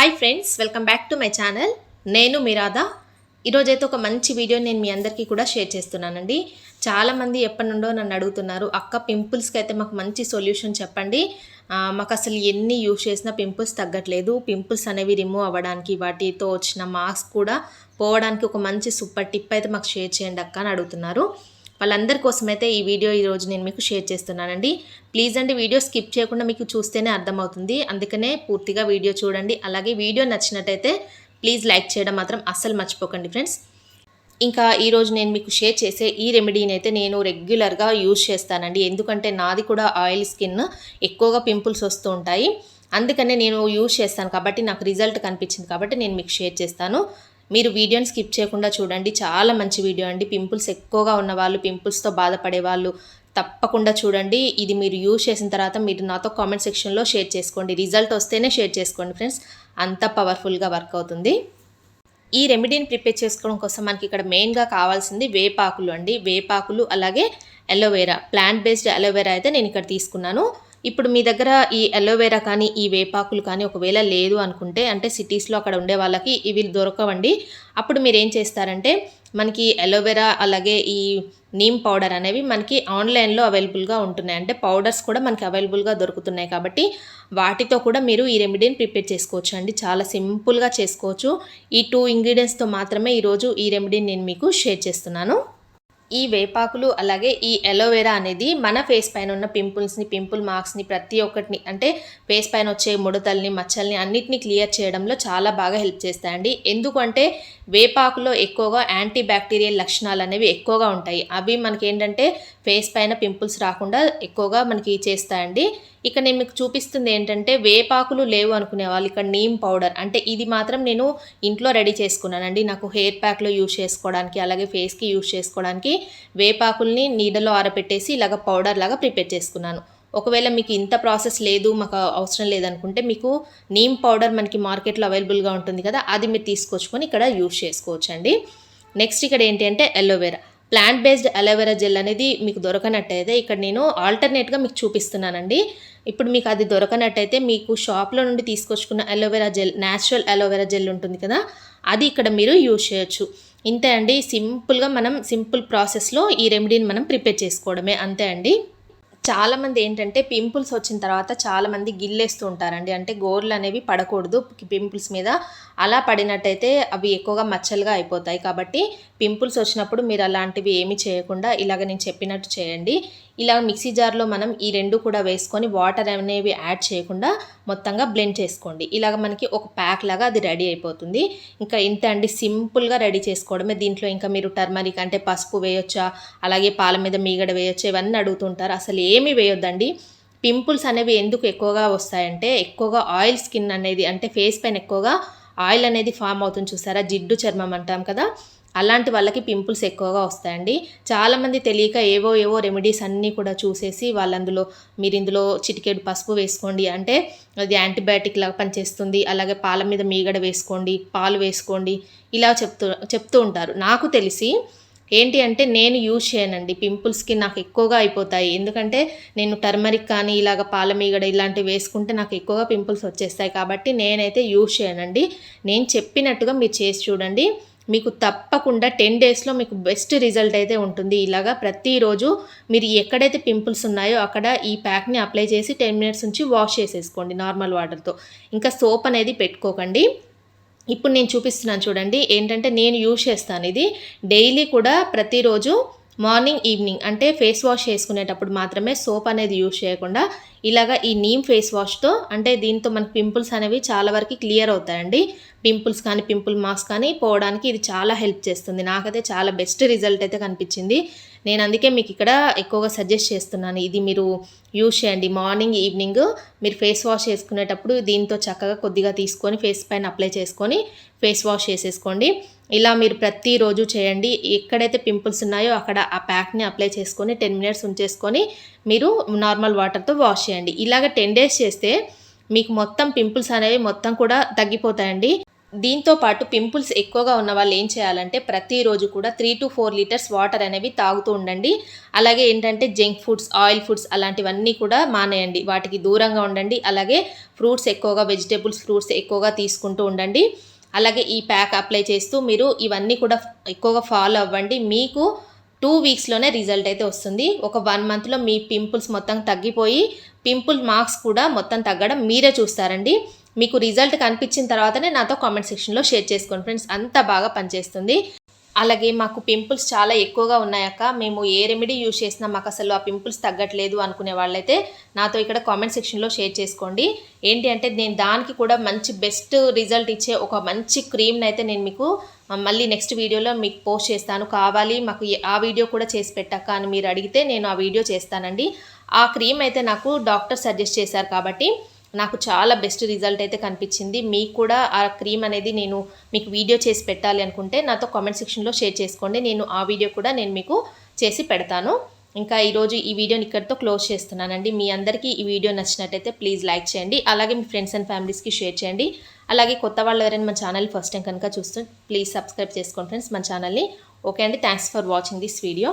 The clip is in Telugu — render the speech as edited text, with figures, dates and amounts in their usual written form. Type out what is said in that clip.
Hi friends, welcome back to my channel. నేను మీ రాధా. ఈరోజైతే ఒక మంచి వీడియో నేను మీ అందరికీ కూడా షేర్ చేస్తున్నానండి. చాలామంది ఎప్పటి నుండో నన్ను అడుగుతున్నారు, అక్క పింపుల్స్కి అయితే మాకు మంచి సొల్యూషన్ చెప్పండి, మాకు అసలు ఎన్ని యూజ్ చేసినా పింపుల్స్ తగ్గట్లేదు, పింపుల్స్ అనేవి రిమూవ్ అవ్వడానికి వాటితో వచ్చిన మార్క్స్ కూడా పోవడానికి ఒక మంచి సూపర్ టిప్ అయితే మాకు షేర్ చేయండి అక్క అని అడుగుతున్నారు. వాళ్ళందరి కోసమైతే ఈ వీడియో ఈరోజు నేను మీకు షేర్ చేస్తున్నానండి. ప్లీజ్ అండి, వీడియో స్కిప్ చేయకుండా మీకు చూస్తేనే అర్థమవుతుంది, అందుకనే పూర్తిగా వీడియో చూడండి. అలాగే వీడియో నచ్చినట్టయితే ప్లీజ్ లైక్ చేయడం మాత్రం అస్సలు మర్చిపోకండి ఫ్రెండ్స్. ఇంకా ఈరోజు నేను మీకు షేర్ చేసే ఈ రెమెడీని అయితే నేను రెగ్యులర్గా యూజ్ చేస్తానండి. ఎందుకంటే నాది కూడా ఆయిల్ స్కిన్, ఎక్కువగా పింపుల్స్ వస్తూ ఉంటాయి. అందుకనే నేను యూజ్ చేస్తాను కాబట్టి నాకు రిజల్ట్ కనిపించింది కాబట్టి నేను మీకు షేర్ చేస్తాను. మీరు వీడియోని స్కిప్ చేయకుండా చూడండి, చాలా మంచి వీడియో అండి. పింపుల్స్ ఎక్కువగా ఉన్నవాళ్ళు, పింపుల్స్తో బాధపడే వాళ్ళు తప్పకుండా చూడండి. ఇది మీరు యూజ్ చేసిన తర్వాత మీరు నాతో కామెంట్ సెక్షన్లో షేర్ చేసుకోండి. రిజల్ట్ వస్తేనే షేర్ చేసుకోండి ఫ్రెండ్స్, అంత పవర్ఫుల్గా వర్క్ అవుతుంది. ఈ రెమెడీని ప్రిపేర్ చేసుకోవడం కోసం మనకి ఇక్కడ మెయిన్గా కావాల్సింది వేపాకులు అండి. వేపాకులు అలాగే అలోవెరా, ప్లాంట్ బేస్డ్ అలోవెరా అయితే నేను ఇక్కడ తీసుకున్నాను. ఇప్పుడు మీ దగ్గర ఈ అలోవెరా కానీ ఈ వేపాకులు కానీ ఒకవేళ లేదు అనుకుంటే, అంటే సిటీస్లో అక్కడ ఉండే వాళ్ళకి ఇవి దొరకవండి. అప్పుడు మీరు ఏం చేస్తారంటే, మనకి అలోవెరా అలాగే ఈ నీమ్ పౌడర్ అనేవి మనకి ఆన్లైన్లో అవైలబుల్గా ఉంటున్నాయి. అంటే పౌడర్స్ కూడా మనకి అవైలబుల్గా దొరుకుతున్నాయి కాబట్టి వాటితో కూడా మీరు ఈ రెమెడీని ప్రిపేర్ చేసుకోవచ్చు అండి. చాలా సింపుల్గా చేసుకోవచ్చు. ఈ 2 ఇంగ్రీడియంట్స్తో మాత్రమే ఈరోజు ఈ రెమెడీని నేను మీకు షేర్ చేస్తున్నాను. ఈ వేపాకులు అలాగే ఈ అలోవెరా అనేది మన ఫేస్ పైన ఉన్న పింపుల్స్ని, పింపుల్ మార్క్స్ని ప్రతి ఒక్కటిని, అంటే ఫేస్ పైన వచ్చే ముడతల్ని, మచ్చల్ని అన్నిటిని క్లియర్ చేయడంలో చాలా బాగా హెల్ప్ చేస్తాయండి. ఎందుకంటే వేపాకులో ఎక్కువగా యాంటీ బ్యాక్టీరియల్ లక్షణాలు అనేవి ఎక్కువగా ఉంటాయి. అవి మనకి ఏంటంటే ఫేస్ పైన పింపుల్స్ రాకుండా ఎక్కువగా మనకి చేస్తాయండి. ఇక నేను మీకు చూపిస్తుంది ఏంటంటే, వేపాకులు లేవు అనుకునే వాళ్ళు ఇక్కడ నీమ్ పౌడర్, అంటే ఇది మాత్రం నేను ఇంట్లో రెడీ చేసుకున్నానండి. నాకు హెయిర్ ప్యాక్లో యూజ్ చేసుకోవడానికి అలాగే ఫేస్కి యూజ్ చేసుకోవడానికి వేపాకుల్ని నీడలో ఆరబెట్టేసి ఇలాగ పౌడర్ లాగా ప్రిపేర్ చేసుకున్నాను. ఒకవేళ మీకు ఇంత ప్రాసెస్ లేదు, మాకు అవసరం లేదనుకుంటే మీకు నీమ్ పౌడర్ మనకి మార్కెట్లో అవైలబుల్గా ఉంటుంది కదా, అది మీరు తీసుకొచ్చుకొని ఇక్కడ యూజ్ చేసుకోవచ్చు అండి. నెక్స్ట్ ఇక్కడ ఏంటి అంటే aloe vera, plant based aloe vera gel అనేది మీకు దొరకనట్టయితే ఇక్కడ నేను ఆల్టర్నేట్గా మీకు చూపిస్తున్నానండి. ఇప్పుడు మీకు అది దొరకనట్టయితే మీకు షాప్లో నుండి తీసుకొచ్చుకున్న aloe vera gel, natural aloe vera gel ఉంటుంది కదా, అది ఇక్కడ మీరు యూజ్ చేయొచ్చు. ఇంతే అండి, సింపుల్గా మనం సింపుల్ ప్రాసెస్లో ఈ రెమెడీని మనం ప్రిపేర్ చేసుకోవడమే, అంతే అండి. చాలామంది ఏంటంటే పింపుల్స్ వచ్చిన తర్వాత చాలామంది గిల్లేస్తూ ఉంటారండి. అంటే గోర్లు అనేవి పడకూడదు పింపుల్స్ మీద, అలా పడినట్టయితే అవి ఎక్కువగా మచ్చలుగా అయిపోతాయి. కాబట్టి పింపుల్స్ వచ్చినప్పుడు మీరు అలాంటివి ఏమీ చేయకుండా ఇలాగ నేను చెప్పినట్టు చేయండి. ఇలా మిక్సీ జార్లో మనం ఈ 2 కూడా వేసుకొని వాటర్ అనేవి యాడ్ చేయకుండా మొత్తంగా బ్లెండ్ చేసుకోండి. ఇలాగ మనకి ఒక ప్యాక్ లాగా అది రెడీ అయిపోతుంది. ఇంకా ఇంత అండి, సింపుల్గా రెడీ చేసుకోవడమే. దీంట్లో ఇంకా మీరు టర్మరిక్ అంటే పసుపు వేయొచ్చా, అలాగే పాల మీద మీగడ వేయొచ్చా, ఇవన్నీ అడుగుతుంటారు. అసలు ఏమీ వేయొద్దండి. పింపుల్స్ అనేవి ఎందుకు ఎక్కువగా వస్తాయంటే, ఎక్కువగా ఆయిల్ స్కిన్ అనేది, అంటే ఫేస్ పైన ఎక్కువగా ఆయిల్ అనేది ఫామ్ అవుతుంది చూసారా, జిడ్డు చర్మం అంటాం కదా, అలాంటి వాళ్ళకి పింపుల్స్ ఎక్కువగా వస్తాయండి. చాలామంది తెలియక ఏవో రెమెడీస్ అన్నీ కూడా చూసేసి వాళ్ళందులో మీరు ఇందులో చిటికెడు పసుపు వేసుకోండి, అంటే అది యాంటీబయాటిక్ లాగా పనిచేస్తుంది, అలాగే పాల మీద మీగడ వేసుకోండి, పాలు వేసుకోండి, ఇలా చెప్తూ ఉంటారు. నాకు తెలిసి ఏంటి అంటే నేను యూజ్ చేయనండి. పింపుల్స్కి నాకు ఎక్కువగా అయిపోతాయి. ఎందుకంటే నేను టర్మరిక్ కానీ ఇలాగ పాల మీగడ ఇలాంటివి వేసుకుంటే నాకు ఎక్కువగా పింపుల్స్ వచ్చేస్తాయి. కాబట్టి నేనైతే యూజ్ చేయనండి. నేను చెప్పినట్టుగా మీరు చేసి చూడండి, మీకు తప్పకుండా 10 డేస్లో మీకు బెస్ట్ రిజల్ట్ అయితే ఉంటుంది. ఇలాగా ప్రతిరోజు మీరు ఎక్కడైతే పింపుల్స్ ఉన్నాయో అక్కడ ఈ ప్యాక్ని అప్లై చేసి 10 మినిట్స్ నుంచి వాష్ చేసేసుకోండి నార్మల్ వాటర్తో. ఇంకా సోప్ అనేది పెట్టుకోకండి. ఇప్పుడు నేను చూపిస్తున్నాను చూడండి, ఏంటంటే నేను యూజ్ చేస్తాను ఇది డైలీ కూడా, ప్రతిరోజు మార్నింగ్ ఈవినింగ్, అంటే ఫేస్ వాష్ చేసుకునేటప్పుడు మాత్రమే సోప్ అనేది యూజ్ చేయకుండా ఇలాగా ఈ నీమ్ ఫేస్ వాష్తో, అంటే దీంతో మనకి పింపుల్స్ అనేవి చాలా వరకు క్లియర్ అవుతాయండి. పింపుల్స్ కానీ పింపుల్ మార్క్స్ కానీ పోవడానికి ఇది చాలా హెల్ప్ చేస్తుంది. నాకైతే చాలా బెస్ట్ రిజల్ట్ అయితే కనిపించింది. నేను అందుకే మీకు ఇక్కడ ఎక్కువగా సజెస్ట్ చేస్తున్నాను, ఇది మీరు యూజ్ చేయండి. మార్నింగ్ ఈవినింగ్ మీరు ఫేస్ వాష్ చేసుకునేటప్పుడు దీంతో చక్కగా కొద్దిగా తీసుకొని ఫేస్ పైన అప్లై చేసుకొని ఫేస్ వాష్ చేసేసుకోండి. ఇలా మీరు ప్రతిరోజు చేయండి. ఎక్కడైతే పింపుల్స్ ఉన్నాయో అక్కడ ఆ ప్యాక్ని అప్లై చేసుకొని 10 మినిట్స్ ఉంచేసుకొని మీరు నార్మల్ వాటర్తో వాష్ చేయండి. ఇలాగ 10 డేస్ చేస్తే మీకు మొత్తం పింపుల్స్ అనేవి మొత్తం కూడా తగ్గిపోతాయండి. దీంతో పాటు పింపుల్స్ ఎక్కువగా ఉన్న వాళ్ళు ఏం చేయాలంటే ప్రతిరోజు కూడా 3-4 లీటర్స్ వాటర్ అనేవి తాగుతూ ఉండండి. అలాగే ఏంటంటే జంక్ ఫుడ్స్, ఆయిల్ ఫుడ్స్ అలాంటివన్నీ కూడా మానేయండి. వాటికి దూరంగా ఉండండి. అలాగే ఫ్రూట్స్ ఎక్కువగా, వెజిటేబుల్స్, ఫ్రూట్స్ ఎక్కువగా తీసుకుంటూ ఉండండి. అలాగే ఈ ప్యాక్ అప్లై చేస్తూ మీరు ఇవన్నీ కూడా ఎక్కువగా ఫాలో అవ్వండి. మీకు 2 వీక్స్‌లోనే రిజల్ట్ అయితే వస్తుంది. ఒక 1 మంత్‌లో మీ పింపుల్స్ మొత్తం తగ్గిపోయి, పింపుల్ మార్క్స్ కూడా మొత్తం తగ్గడం మీరే చూస్తారండి. మీకు రిజల్ట్ కనిపించిన తర్వాతనే నాతో కామెంట్ సెక్షన్‌లో షేర్ చేసుకోండి ఫ్రెండ్స్. అంత బాగా పనిచేస్తుంది. అలాగే మాకు పింపుల్స్ చాలా ఎక్కువగా ఉన్నాయక్క, మేము ఏ రెమెడీ యూజ్ చేసినా మాకసలు ఆ పింపుల్స్ తగ్గట్లేదు అనుకునే వాళ్ళైతే నాతో ఇక్కడ కామెంట్ సెక్షన్‌లో షేర్ చేసుకోండి. ఏంటి అంటే నేను దానికి కూడా మంచి బెస్ట్ రిజల్ట్ ఇచ్చే ఒక మంచి క్రీమ్‌నైతే నేను మీకు మళ్ళీ నెక్స్ట్ వీడియోలో మీకు పోస్ట్ చేస్తాను. కావాలి మాకు ఆ వీడియో కూడా చేసి పెట్టక్క అని మీరు అడిగితే నేను ఆ వీడియో చేస్తానండి. ఆ క్రీమ్ అయితే నాకు డాక్టర్ సజెస్ట్ చేశారు కాబట్టి నాకు చాలా బెస్ట్ రిజల్ట్ అయితే కనిపించింది. మీకు కూడా ఆ క్రీమ్ అనేది నేను మీకు వీడియో చేసి పెట్టాలి అనుకుంటే నాతో కామెంట్ సెక్షన్‌లో షేర్ చేసుకోండి. నేను ఆ వీడియో కూడా నేను మీకు చేసి పెడతాను. ఇంకా ఈరోజు ఈ వీడియోని ఇక్కడితో క్లోజ్ చేస్తున్నానండి. మీ అందరికీ ఈ వీడియో నచ్చినట్టయితే ప్లీజ్ లైక్ చేయండి. అలాగే మీ ఫ్రెండ్స్ అండ్ ఫ్యామిలీస్‌కి షేర్ చేయండి. అలాగే కొత్త వాళ్ళు ఎవరైనా మన ఛానల్ ఫస్ట్ టైం కనుక చూస్తే ప్లీజ్ సబ్స్క్రైబ్ చేసుకోండి ఫ్రెండ్స్ మన ఛానల్‌ని. ఓకే అండి. Thanks for watching this video.